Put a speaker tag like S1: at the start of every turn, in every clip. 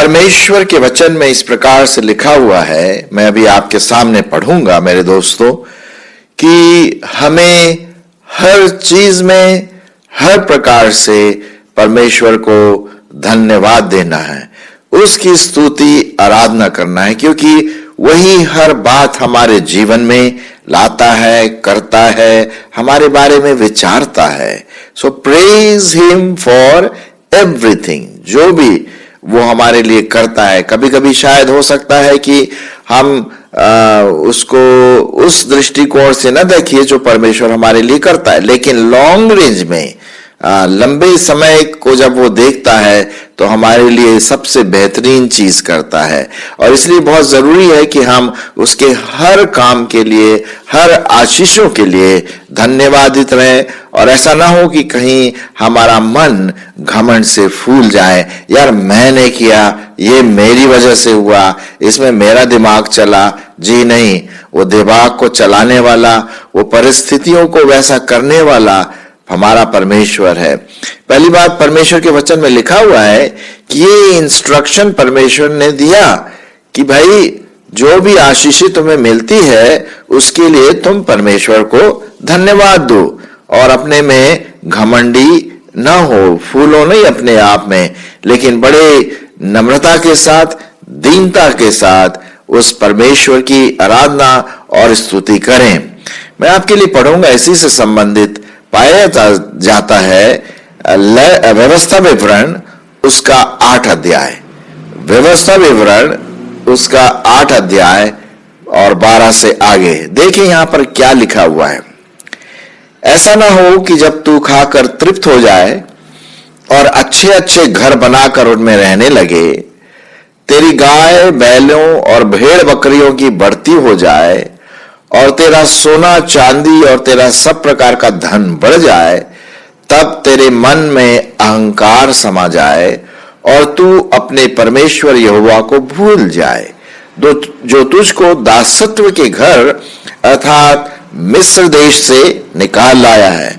S1: परमेश्वर के वचन में इस प्रकार से लिखा हुआ है, मैं अभी आपके सामने पढ़ूंगा मेरे दोस्तों, कि हमें हर चीज में हर प्रकार से परमेश्वर को धन्यवाद देना है, उसकी स्तुति आराधना करना है, क्योंकि वही हर बात हमारे जीवन में लाता है, करता है, हमारे बारे में विचारता है। सो प्रेज हिम फॉर एवरीथिंग, जो भी वो हमारे लिए करता है। कभी कभी शायद हो सकता है कि हम उसको उस दृष्टिकोण से न देखिए जो परमेश्वर हमारे लिए करता है, लेकिन लॉन्ग रेंज में लंबे समय को जब वो देखता है तो हमारे लिए सबसे बेहतरीन चीज करता है। और इसलिए बहुत जरूरी है कि हम उसके हर काम के लिए, हर आशीषों के लिए धन्यवादित रहें, और ऐसा ना हो कि कहीं हमारा मन घमंड से फूल जाए, यार मैंने किया, ये मेरी वजह से हुआ, इसमें मेरा दिमाग चला। जी नहीं, वो दिमाग को चलाने वाला, वो परिस्थितियों को वैसा करने वाला हमारा परमेश्वर है। पहली बात, परमेश्वर के वचन में लिखा हुआ है कि ये इंस्ट्रक्शन परमेश्वर ने दिया कि भाई जो भी आशीष तुम्हें मिलती है उसके लिए तुम परमेश्वर को धन्यवाद दो, और अपने में घमंडी ना हो, फूलो नहीं अपने आप में, लेकिन बड़े नम्रता के साथ, दीनता के साथ उस परमेश्वर की आराधना और स्तुति करें। मैं आपके लिए पढ़ूंगा, इसी से संबंधित पाया जाता है व्यवस्था विवरण उसका 8 अध्याय, व्यवस्था विवरण उसका 8 अध्याय और 12 से आगे। देखिए यहां पर क्या लिखा हुआ है। ऐसा ना हो कि जब तू खाकर तृप्त हो जाए और अच्छे अच्छे घर बनाकर उनमें रहने लगे, तेरी गाय बैलों और भेड़ बकरियों की बढ़ती हो जाए, और तेरा सोना चांदी और तेरा सब प्रकार का धन बढ़ जाए, तब तेरे मन में अहंकार समा जाए और तू अपने परमेश्वर यहोवा को भूल जाए, जो तुझको दासत्व के घर अर्थात मिस्र देश से निकाल लाया है,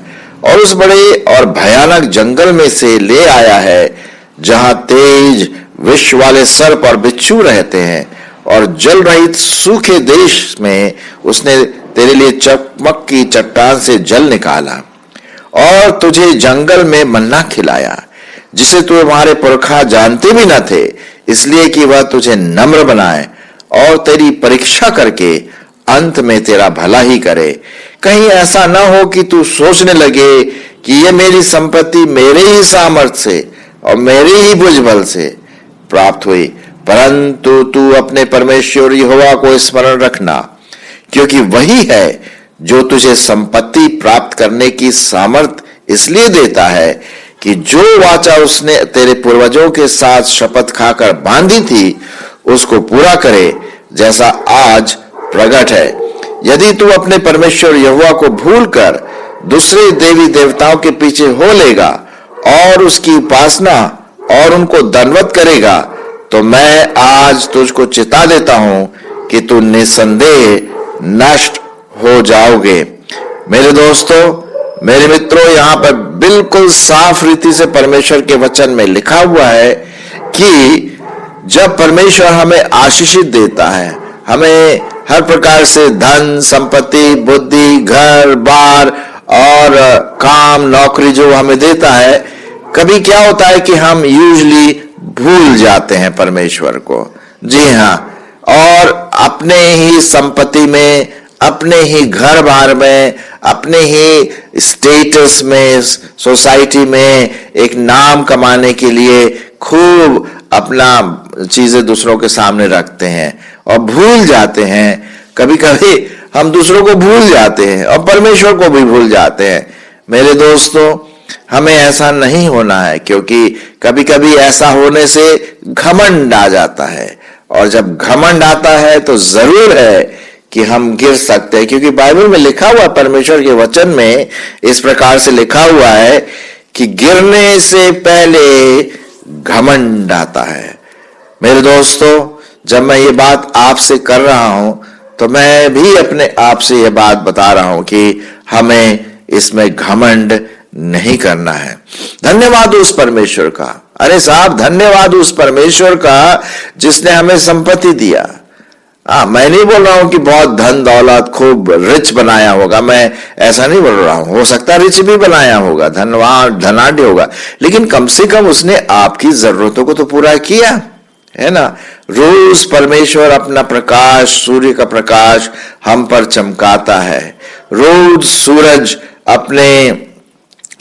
S1: और उस बड़े और भयानक जंगल में से ले आया है, जहां तेज विष वाले सर्प और बिच्छू रहते हैं, और जल रहित सूखे देश में उसने तेरे लिए चकमक की चट्टान से जल निकाला, और तुझे जंगल में मन्ना खिलाया, जिसे तुम्हारे पुरखा जानते भी न थे, इसलिए कि वह तुझे नम्र बनाए और तेरी परीक्षा करके अंत में तेरा भला ही करे। कहीं ऐसा ना हो कि तू सोचने लगे कि ये मेरी संपत्ति मेरे ही सामर्थ्य से और मेरे ही भुजबल से प्राप्त हुई, परंतु तू अपने परमेश्वर यहोवा को स्मरण रखना, क्योंकि वही है जो तुझे संपत्ति प्राप्त करने की सामर्थ इसलिए देता है कि जो वाचा उसने तेरे पूर्वजों के साथ शपथ खाकर बांधी थी उसको पूरा करे, जैसा आज प्रकट है। यदि तू अपने परमेश्वर यहोवा को भूलकर दूसरे देवी देवताओं के पीछे हो लेगा और उसकी उपासना और उनको दंडवत करेगा, तो मैं आज तुझको चिता देता हूं कि तू निसंदेह नष्ट हो जाओगे। मेरे दोस्तों, मेरे मित्रों, यहां पर बिल्कुल साफ रीति से परमेश्वर के वचन में लिखा हुआ है कि जब परमेश्वर हमें आशीषित देता है, हमें हर प्रकार से धन संपत्ति, बुद्धि, घर बार और काम नौकरी जो हमें देता है, कभी क्या होता है कि हम यूजुअली भूल जाते हैं परमेश्वर को। जी हाँ, और अपने ही संपत्ति में, अपने ही घर बार में, अपने ही स्टेटस में, सोसाइटी में एक नाम कमाने के लिए खूब अपना चीजें दूसरों के सामने रखते हैं और भूल जाते हैं। कभी कभी हम दूसरों को भूल जाते हैं और परमेश्वर को भी भूल जाते हैं। मेरे दोस्तों, हमें ऐसा नहीं होना है, क्योंकि कभी कभी ऐसा होने से घमंड आ जाता है, और जब घमंड आता है तो जरूर है कि हम गिर सकते हैं, क्योंकि बाइबल में लिखा हुआ, परमेश्वर के वचन में इस प्रकार से लिखा हुआ है कि गिरने से पहले घमंड आता है। मेरे दोस्तों, जब मैं ये बात आपसे कर रहा हूं तो मैं भी अपने आप से ये बात बता रहा हूं कि हमें इसमें घमंड नहीं करना है। धन्यवाद उस परमेश्वर का। अरे साहब, धन्यवाद उस परमेश्वर का जिसने हमें संपत्ति दिया। मैं नहीं बोल रहा हूं कि बहुत धन दौलत खूब रिच बनाया होगा, मैं ऐसा नहीं बोल रहा हूं। हो सकता है रिच भी बनाया होगा, धनवान धनाढ्य होगा, लेकिन कम से कम उसने आपकी जरूरतों को तो पूरा किया है ना। रोज परमेश्वर अपना प्रकाश, सूर्य का प्रकाश हम पर चमकाता है। रोज सूरज अपने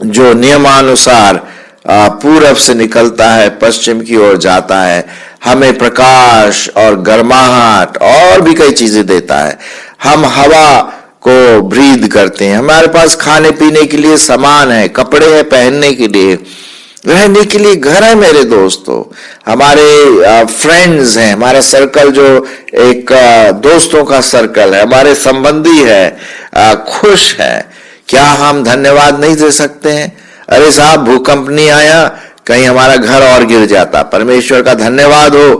S1: जो नियमानुसार पूरब से निकलता है, पश्चिम की ओर जाता है, हमें प्रकाश और गर्माहट और भी कई चीजें देता है। हम हवा को ब्रीद करते हैं, हमारे पास खाने पीने के लिए सामान है, कपड़े हैं पहनने के लिए, रहने के लिए घर है। मेरे दोस्तों, हमारे फ्रेंड्स हैं, हमारा सर्कल जो एक दोस्तों का सर्कल है, हमारे संबंधी है, खुश है। क्या हम धन्यवाद नहीं दे सकते हैं? अरे साहब, भूकंप नहीं आया, कहीं हमारा घर और गिर जाता। परमेश्वर का धन्यवाद हो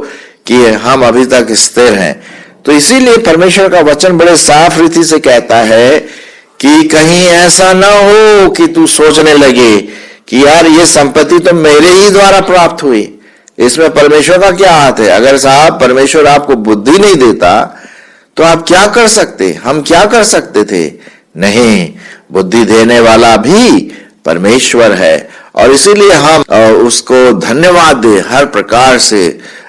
S1: कि हम अभी तक स्थिर हैं। तो इसीलिए परमेश्वर का वचन बड़े साफ रीति से कहता है कि कहीं ऐसा ना हो कि तू सोचने लगे कि यार ये संपत्ति तो मेरे ही द्वारा प्राप्त हुई, इसमें परमेश्वर का क्या हाथ है। अगर साहब परमेश्वर आपको बुद्धि नहीं देता तो आप क्या कर सकते, हम क्या कर सकते थे? नहीं, बुद्धि देने वाला भी परमेश्वर है, और इसीलिए हम उसको धन्यवाद दें हर प्रकार से,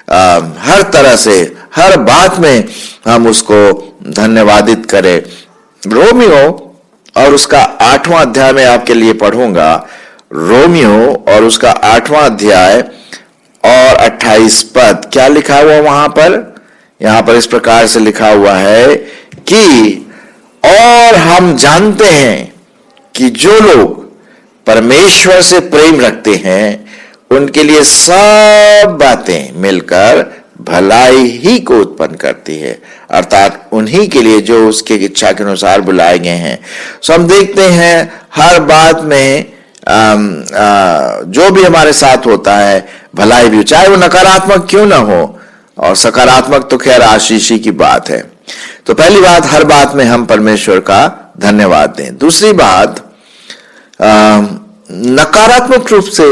S1: हर तरह से, हर बात में हम उसको धन्यवादित करें। रोमियो और उसका 8वां अध्याय में आपके लिए पढ़ूंगा। रोमियो और उसका 8वां अध्याय और 28 पद, क्या लिखा हुआ वहां पर? यहां पर इस प्रकार से लिखा हुआ है कि और हम जानते हैं कि जो लोग परमेश्वर से प्रेम रखते हैं उनके लिए सब बातें मिलकर भलाई ही को उत्पन्न करती है, अर्थात उन्हीं के लिए जो उसके इच्छा के अनुसार बुलाए गए हैं। सो हम देखते हैं हर बात में जो भी हमारे साथ होता है भलाई भी, चाहे वो नकारात्मक क्यों ना हो, और सकारात्मक तो खैर आशीष की बात है। तो पहली बात, हर बात में हम परमेश्वर का धन्यवाद दें। दूसरी बात, नकारात्मक रूप से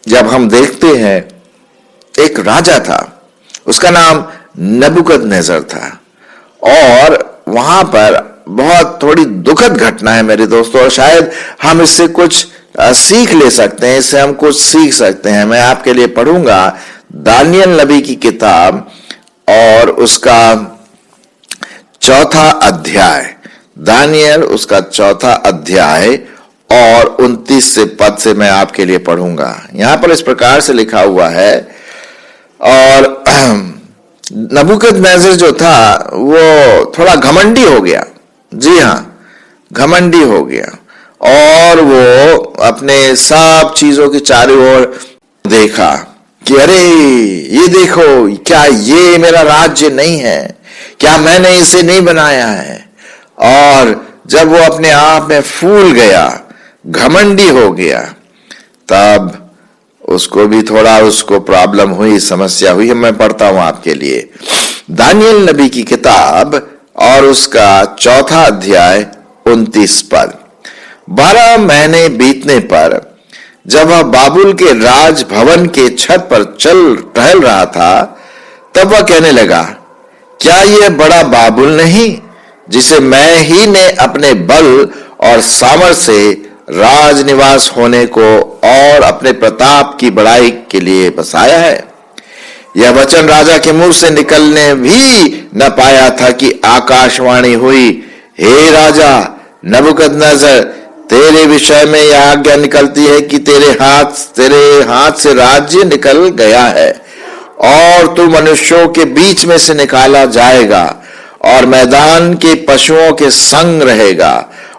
S1: जब हम देखते हैं, एक राजा था, उसका नाम नबूकदनेस्सर था, और वहां पर बहुत थोड़ी दुखद घटना है मेरे दोस्तों, और शायद हम इससे कुछ सीख ले सकते हैं, इससे हम कुछ सीख सकते हैं। मैं आपके लिए पढ़ूंगा दानियल नबी की किताब और उसका 4था अध्याय, दानियल उसका 4था अध्याय और 29 से पद से मैं आपके लिए पढ़ूंगा। यहां पर इस प्रकार से लिखा हुआ है, और नबूकदनेस्सर जो था वो थोड़ा घमंडी हो गया। जी हां, घमंडी हो गया, और वो अपने सब चीजों की चारों ओर देखा कि अरे ये देखो, क्या ये मेरा राज्य नहीं है? क्या मैंने इसे नहीं बनाया है? और जब वो अपने आप में फूल गया, घमंडी हो गया, तब उसको भी थोड़ा उसको प्रॉब्लम हुई, समस्या हुई। मैं पढ़ता हूं आपके लिए दानियल नबी की किताब और उसका 4था अध्याय 29 पद। 12 महीने बीतने पर जब वह बाबुल के राज भवन के छत पर टहल रहा था, तब वह कहने लगा, क्या यह बड़ा बाबुल नहीं जिसे मैं ही ने अपने बल और सामर्थ्य से राजनिवास होने को और अपने प्रताप की बड़ाई के लिए बसाया है? यह वचन राजा के मुंह से निकलने भी न पाया था कि आकाशवाणी हुई, हे राजा नबूकदनेस्सर, तेरे विषय में यह आज्ञा निकलती है कि तेरे हाथ से राज्य निकल गया है, और तू मनुष्यों के बीच में से निकाला जाएगा, और मैदान के पशुओं के संग रहेगा,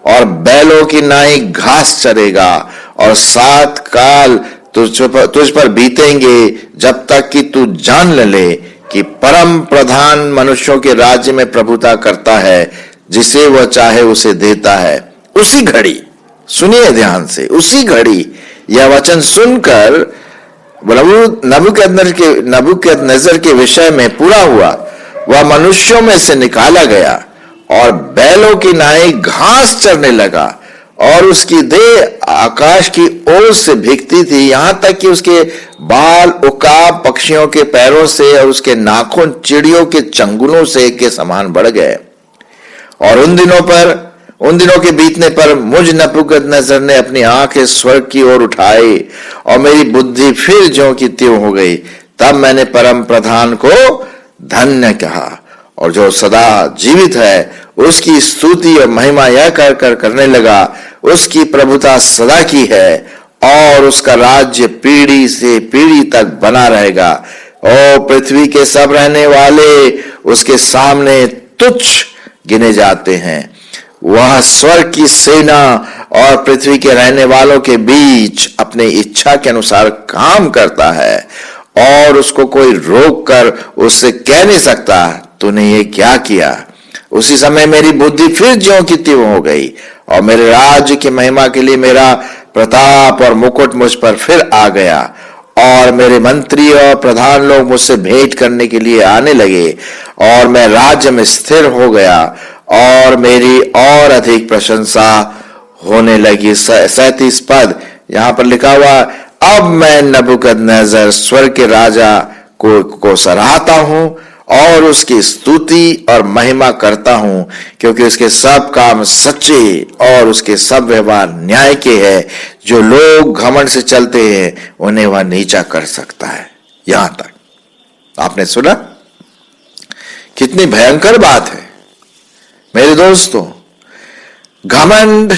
S1: और बैलों की नाई घास चरेगा, और 7 काल तुझ पर बीतेंगे, जब तक कि तू जान ले कि परम प्रधान मनुष्यों के राज्य में प्रभुता करता है, जिसे वह चाहे उसे देता है। उसी घड़ी, सुनिए ध्यान से, उसी घड़ी यह वचन सुनकर नबूकदनेस्सर के विषय में पूरा हुआ। वह मनुष्यों में से निकाला गया और बैलों की नाई घास चरने लगा, और उसकी देह आकाश की ओस से भीगती थी, यहां तक कि उसके बाल उकाब पक्षियों के पैरों से और उसके नाखून चिड़ियों के चंगुलों से के समान बढ़ गए। और उन दिनों के बीतने पर मुझ नबूकदनेस्सर ने अपनी आंखें स्वर्ग की ओर उठाई और मेरी बुद्धि फिर ज्यों की त्यों हो गई। तब मैंने परम प्रधान को धन्य कहा और जो सदा जीवित है उसकी स्तुति और महिमा यह कर कर करने लगा, उसकी प्रभुता सदा की है और उसका राज्य पीढ़ी से पीढ़ी तक बना रहेगा। ओ पृथ्वी के सब रहने वाले उसके सामने तुच्छ गिने जाते हैं। वह स्वर्ग की सेना और पृथ्वी के रहने वालों के बीच अपनी इच्छा के अनुसार काम करता है और उसको कोई रोक कर उससे कह नहीं सकता तूने ये क्या किया। उसी समय मेरी बुद्धि फिर ज्यों की त्यों हो गई और मेरे राज्य की महिमा के लिए मेरा प्रताप और मुकुट मुझ पर फिर आ गया और मेरे मंत्री और प्रधान लोग मुझसे भेंट करने के लिए आने लगे और मैं राज्य में स्थिर हो गया और मेरी और अधिक प्रशंसा होने लगी। 37 पद यहां पर लिखा हुआ, अब मैं नबूकदनेस्सर स्वर्ग के राजा को सराहता हूं और उसकी स्तुति और महिमा करता हूं, क्योंकि उसके सब काम सच्चे और उसके सब व्यवहार न्याय के हैं। जो लोग घमंड से चलते हैं उन्हें वह नीचा कर सकता है। यहां तक आपने सुना, कितनी भयंकर बात है मेरे दोस्तों। घमंड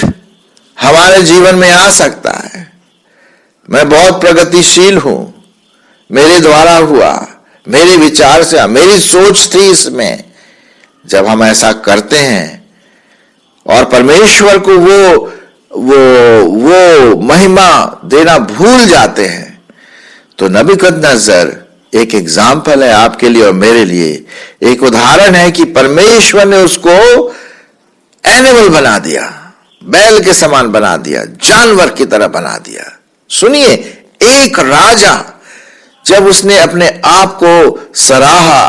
S1: हमारे जीवन में आ सकता है। मैं बहुत प्रगतिशील हूं, मेरे द्वारा हुआ, मेरे विचार से, मेरी सोच थी इसमें। जब हम ऐसा करते हैं और परमेश्वर को वो महिमा देना भूल जाते हैं, तो नबूकदनेस्सर एक एग्जाम्पल है आपके लिए और मेरे लिए, एक उदाहरण है कि परमेश्वर ने उसको एनिमल बना दिया, बैल के समान बना दिया, जानवर की तरह बना दिया। सुनिए, एक राजा जब उसने अपने आप को सराहा,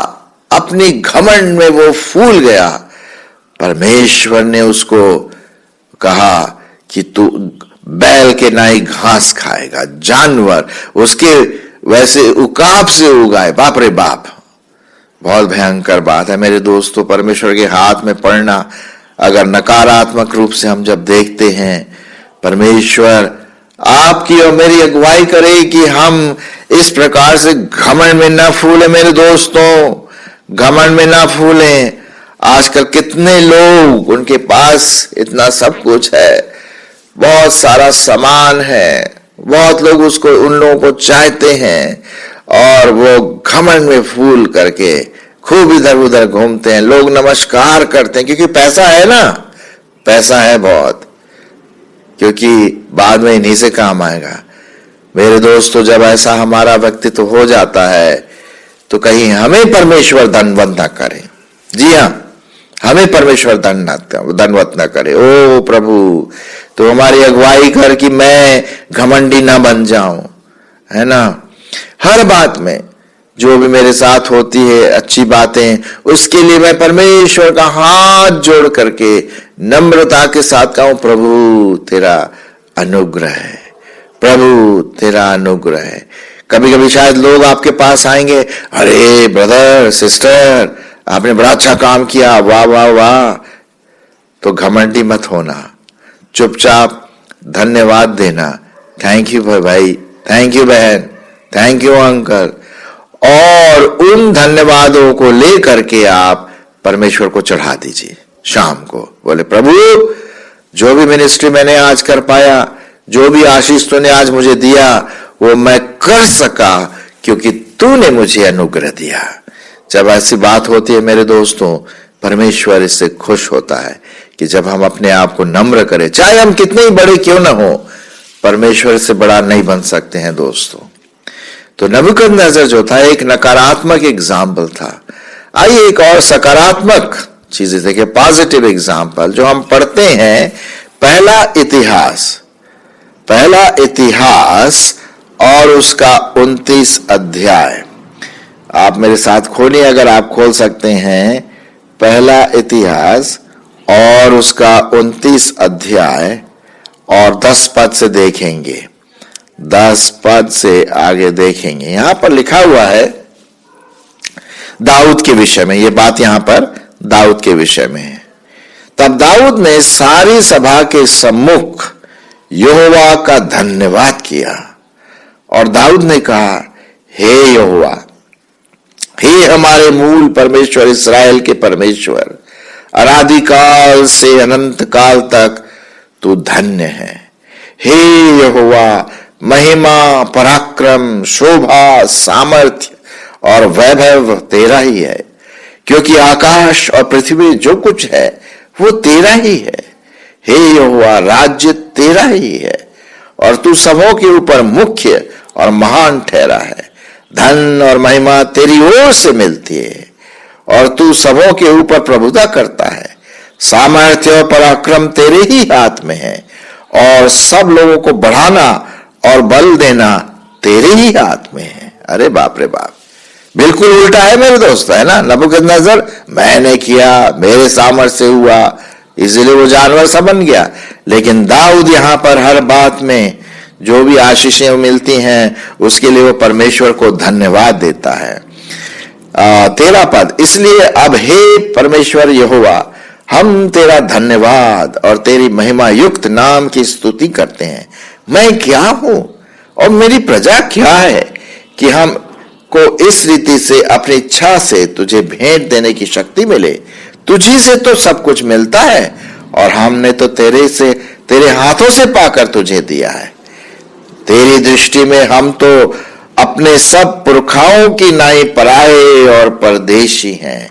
S1: अपनी घमंड में वो फूल गया, परमेश्वर ने उसको कहा कि तू बैल के नाई घास खाएगा, जानवर उसके वैसे उकाब से उगाए। बाप रे बाप, बहुत भयंकर बात है मेरे दोस्तों। परमेश्वर के हाथ में पड़ना, अगर नकारात्मक रूप से हम जब देखते हैं, परमेश्वर आपकी और मेरी अगुवाई करे कि हम इस प्रकार से घमंड में ना फूले मेरे दोस्तों, घमंड में ना फूले। आजकल कितने लोग, उनके पास इतना सब कुछ है, बहुत सारा सामान है, बहुत लोग उसको, उन लोगों को चाहते हैं और वो घमंड में फूल करके खूब इधर उधर घूमते हैं। लोग नमस्कार करते हैं क्योंकि पैसा है ना, पैसा है बहुत, क्योंकि बाद में इन्हीं से काम आएगा। मेरे दोस्तों, जब ऐसा हमारा व्यक्तित्व हो जाता है तो कहीं हमें परमेश्वर दंडवत न करे। जी हाँ, हमें परमेश्वर दंडवत न करे। ओ प्रभु, तो हमारी अगुवाई कर कि मैं घमंडी ना बन जाऊं, है ना। हर बात में जो भी मेरे साथ होती है अच्छी बातें, उसके लिए मैं परमेश्वर का हाथ जोड़ करके नम्रता के साथ कहूं, प्रभु तेरा अनुग्रह है, प्रभु तेरा अनुग्रह है। कभी कभी शायद लोग आपके पास आएंगे, अरे ब्रदर सिस्टर आपने बड़ा अच्छा काम किया, वाह वाह वाह। तो घमंडी मत होना, चुपचाप धन्यवाद देना, थैंक यू भाई, थैंक यू बहन, थैंक यू अंकल, और उन धन्यवादों को लेकर के आप परमेश्वर को चढ़ा दीजिए। शाम को बोले, प्रभु जो भी मिनिस्ट्री मैंने आज कर पाया, जो भी आशीष तूने आज मुझे दिया, वो मैं कर सका क्योंकि तूने मुझे अनुग्रह दिया। जब ऐसी बात होती है मेरे दोस्तों, परमेश्वर इससे खुश होता है कि जब हम अपने आप को नम्र करें, चाहे हम कितने ही बड़े क्यों ना हो, परमेश्वर से बड़ा नहीं बन सकते हैं दोस्तों। तो नबूकदनेस्सर जो था एक नकारात्मक एग्जाम्पल था। आइए एक और सकारात्मक चीजें देखें, पॉजिटिव एग्जाम्पल जो हम पढ़ते हैं। पहला इतिहास और उसका 29 अध्याय। आप मेरे साथ खोलिए, अगर आप खोल सकते हैं। पहला इतिहास और उसका 29 अध्याय और 10 पद से देखेंगे। 10 पद से आगे देखेंगे। यहां पर लिखा हुआ है दाऊद के विषय में, यह बात यहां पर दाऊद के विषय में है। तब दाऊद ने सारी सभा के सम्मुख यहोवा का धन्यवाद किया और दाऊद ने कहा, हे यहोवा, हे हमारे मूल परमेश्वर, इस्राएल के परमेश्वर, अनादिकाल से अनंत काल तक तू धन्य है। हे यहोवा, महिमा, पराक्रम, शोभा, सामर्थ्य और वैभव तेरा ही है, क्योंकि आकाश और पृथ्वी जो कुछ है वो तेरा ही है। हे यहोवा, राज्य तेरा ही है और तू सबों के ऊपर मुख्य और महान ठहरा है। धन और महिमा तेरी ओर से मिलती है और तू सबों के ऊपर प्रभुता करता है। सामर्थ्य और पराक्रम तेरे ही हाथ में है और सब लोगों को बढ़ाना और बल देना तेरे ही हाथ में है। अरे बाप रे बाप, बिल्कुल उल्टा है मेरे दोस्त, है ना। नबूकदनेस्सर, मैंने किया, मेरे सामर्थ्य से हुआ, इसलिए वो जानवर सा बन गया। लेकिन दाऊद यहां पर हर बात में जो भी आशीषें मिलती हैं उसके लिए वो परमेश्वर को धन्यवाद देता है। 13 पद, इसलिए अब हे परमेश्वर यहोवा, हम तेरा धन्यवाद और तेरी महिमा युक्त नाम की स्तुति करते हैं। मैं क्या हूं और मेरी प्रजा क्या है कि हम को इस रीति से अपनी इच्छा से तुझे भेंट देने की शक्ति मिले। तुझी से तो सब कुछ मिलता है और हमने तो तेरे हाथों से पाकर तुझे दिया है। तेरी दृष्टि में हम तो अपने सब पुरखाओं की नाई पराए और परदेशी हैं।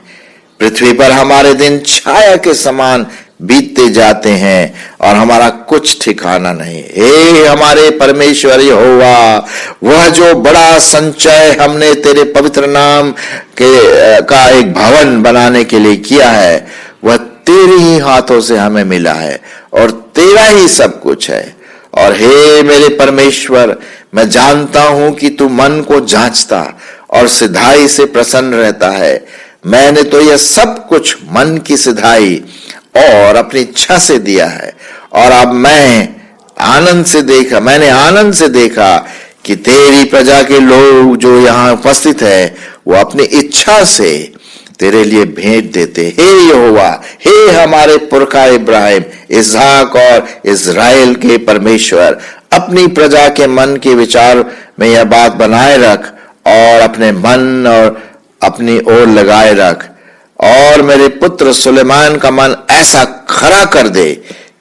S1: पृथ्वी पर हमारे दिन छाया के समान बीतते जाते हैं और हमारा कुछ ठिकाना नहीं। हे हमारे परमेश्वर यहोवा, वह जो बड़ा संचय हमने तेरे पवित्र नाम का एक भवन बनाने के लिए किया है, वह तेरे ही हाथों से हमें मिला है और तेरा ही सब कुछ है। और हे मेरे परमेश्वर, मैं जानता हूं कि तू मन को जांचता और सिधाई से प्रसन्न रहता है। मैंने तो यह सब कुछ मन की सिधाई और अपनी इच्छा से दिया है और अब मैंने आनंद से देखा कि तेरी प्रजा के लोग जो यहाँ उपस्थित है वो अपनी इच्छा से तेरे लिए भेंट देते। हे यहोवा, हे हमारे पुरखा इब्राहिम, इसहाक और इज़राइल के परमेश्वर, अपनी प्रजा के मन के विचार में यह बात बनाए रख और अपने मन और अपनी ओर लगाए रख और मेरे पुत्र सुलेमान का मन ऐसा खरा कर दे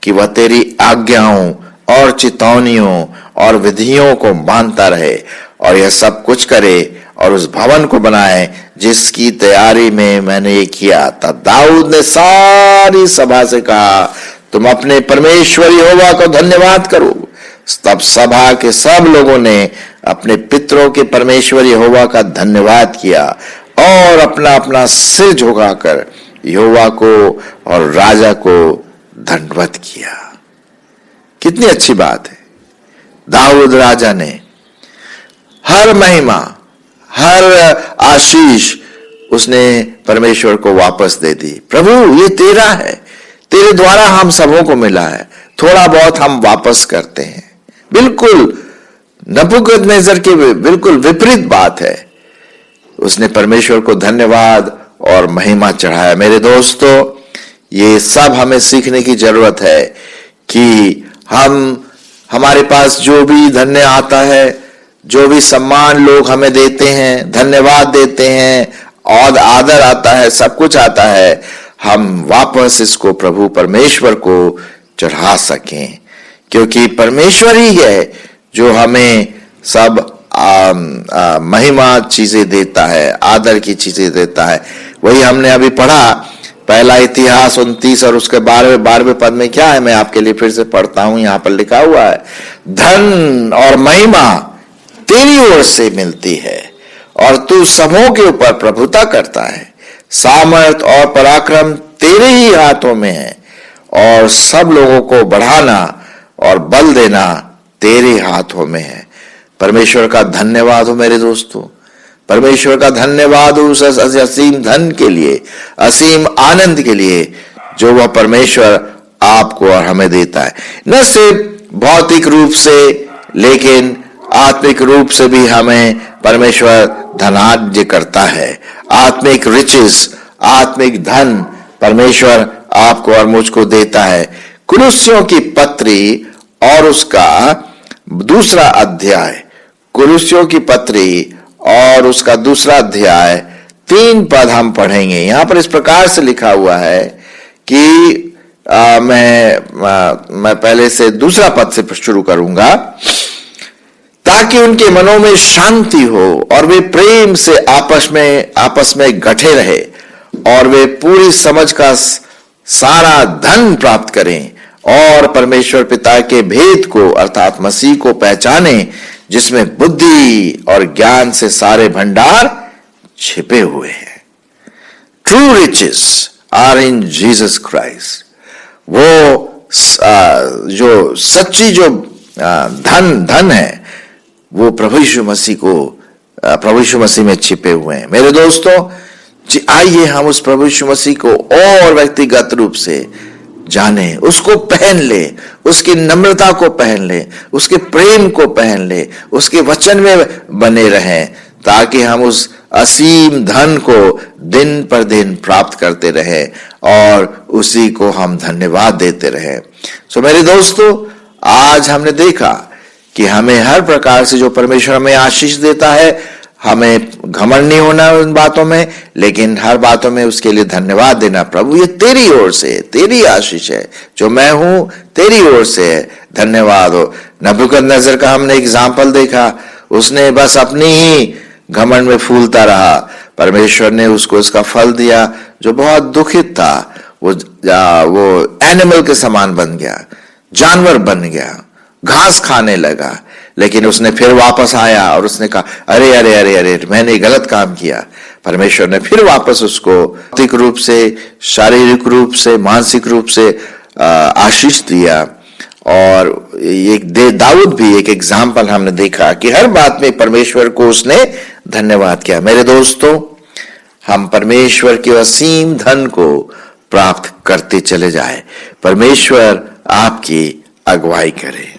S1: कि वह तेरी आज्ञाओं और चितौनियों और विधियों को मानता रहे और यह सब कुछ करे और उस भवन को बनाए जिसकी तैयारी में मैंने ये किया। तब दाऊद ने सारी सभा से कहा, तुम अपने परमेश्वर यहोवा को धन्यवाद करो। तब सभा के सब लोगों ने अपने पितरों के परमेश्वर यहोवा का धन्यवाद किया और अपना अपना सिर झुकाकर यहोवा को और राजा को दंडवत किया। कितनी अच्छी बात है। दाऊद राजा ने हर महिमा, हर आशीष उसने परमेश्वर को वापस दे दी। प्रभु, ये तेरा है, तेरे द्वारा हम सबों को मिला है, थोड़ा बहुत हम वापस करते हैं। बिल्कुल नबूकदनेस्सर की बिल्कुल विपरीत बात है। उसने परमेश्वर को धन्यवाद और महिमा चढ़ाया। मेरे दोस्तों, ये सब हमें सीखने की जरूरत है कि हमारे पास जो भी धन्य आता है, जो भी सम्मान लोग हमें देते हैं, धन्यवाद देते हैं और आदर आता है, सब कुछ आता है, हम वापस इसको प्रभु परमेश्वर को चढ़ा सकें, क्योंकि परमेश्वर ही है जो हमें सब महिमा चीजें देता है, आदर की चीजें देता है। वही हमने अभी पढ़ा, पहला इतिहास 29 और उसके 12वें पद में क्या है, मैं आपके लिए फिर से पढ़ता हूं। यहां पर लिखा हुआ है, धन और महिमा तेरी ओर से मिलती है और तू सबों के ऊपर प्रभुता करता है। सामर्थ और पराक्रम तेरे ही हाथों में है और सब लोगों को बढ़ाना और बल देना तेरे हाथों में है। परमेश्वर का धन्यवाद हो मेरे दोस्तों, परमेश्वर का धन्यवाद हो उस असीम धन के लिए, असीम आनंद के लिए जो वह परमेश्वर आपको और हमें देता है। न सिर्फ भौतिक रूप से, लेकिन आत्मिक रूप से भी हमें परमेश्वर धनाढ्य करता है। आत्मिक रिचेस, आत्मिक धन परमेश्वर आपको और मुझको देता है। कुलुस्सियों की पत्री और उसका दूसरा अध्याय, कुलुस्सियों की पत्री और उसका दूसरा अध्याय 3 पद हम पढ़ेंगे। यहां पर इस प्रकार से लिखा हुआ है कि मैं पहले से दूसरा पद से शुरू करूंगा। ताकि उनके मनों में शांति हो और वे प्रेम से आपस में गठे रहे और वे पूरी समझ का सारा धन प्राप्त करें और परमेश्वर पिता के भेद को अर्थात मसीह को पहचाने, जिसमें बुद्धि और ज्ञान से सारे भंडार छिपे हुए हैं। True riches are in Jesus Christ. वो जो सच्ची जो धन है वो प्रभु यीशु मसीह में छिपे हुए हैं। मेरे दोस्तों, आइए हम उस प्रभु यीशु मसीह को और व्यक्तिगत रूप से जाने, उसको पहन ले, उसकी नम्रता को पहन ले, उसके प्रेम को पहन ले, उसके वचन में बने रहें, ताकि हम उस असीम धन को दिन पर दिन प्राप्त करते रहें और उसी को हम धन्यवाद देते रहें। सो मेरे दोस्तों, आज हमने देखा कि हमें हर प्रकार से जो परमेश्वर हमें आशीष देता है, हमें घमंड नहीं होना उन बातों में, लेकिन हर बातों में उसके लिए धन्यवाद देना। प्रभु, ये तेरी ओर से, तेरी आशीष है, जो मैं हूं तेरी ओर से है, धन्यवाद हो। नबूकदनेस्सर का हमने एग्जाम्पल देखा, उसने बस अपनी ही घमंड में फूलता रहा। परमेश्वर ने उसको इसका फल दिया जो बहुत दुखित था। वो एनिमल के समान बन गया, जानवर बन गया, घास खाने लगा। लेकिन उसने फिर वापस आया और उसने कहा, अरे अरे अरे अरे, मैंने गलत काम किया। परमेश्वर ने फिर वापस उसको भौतिक रूप से, शारीरिक रूप से, मानसिक रूप से आशीष दिया। और एक दाऊद भी एक एग्जाम्पल हमने देखा कि हर बात में परमेश्वर को उसने धन्यवाद किया। मेरे दोस्तों, हम परमेश्वर के असीम धन को प्राप्त करते चले जाए। परमेश्वर आपकी अगुवाई करे।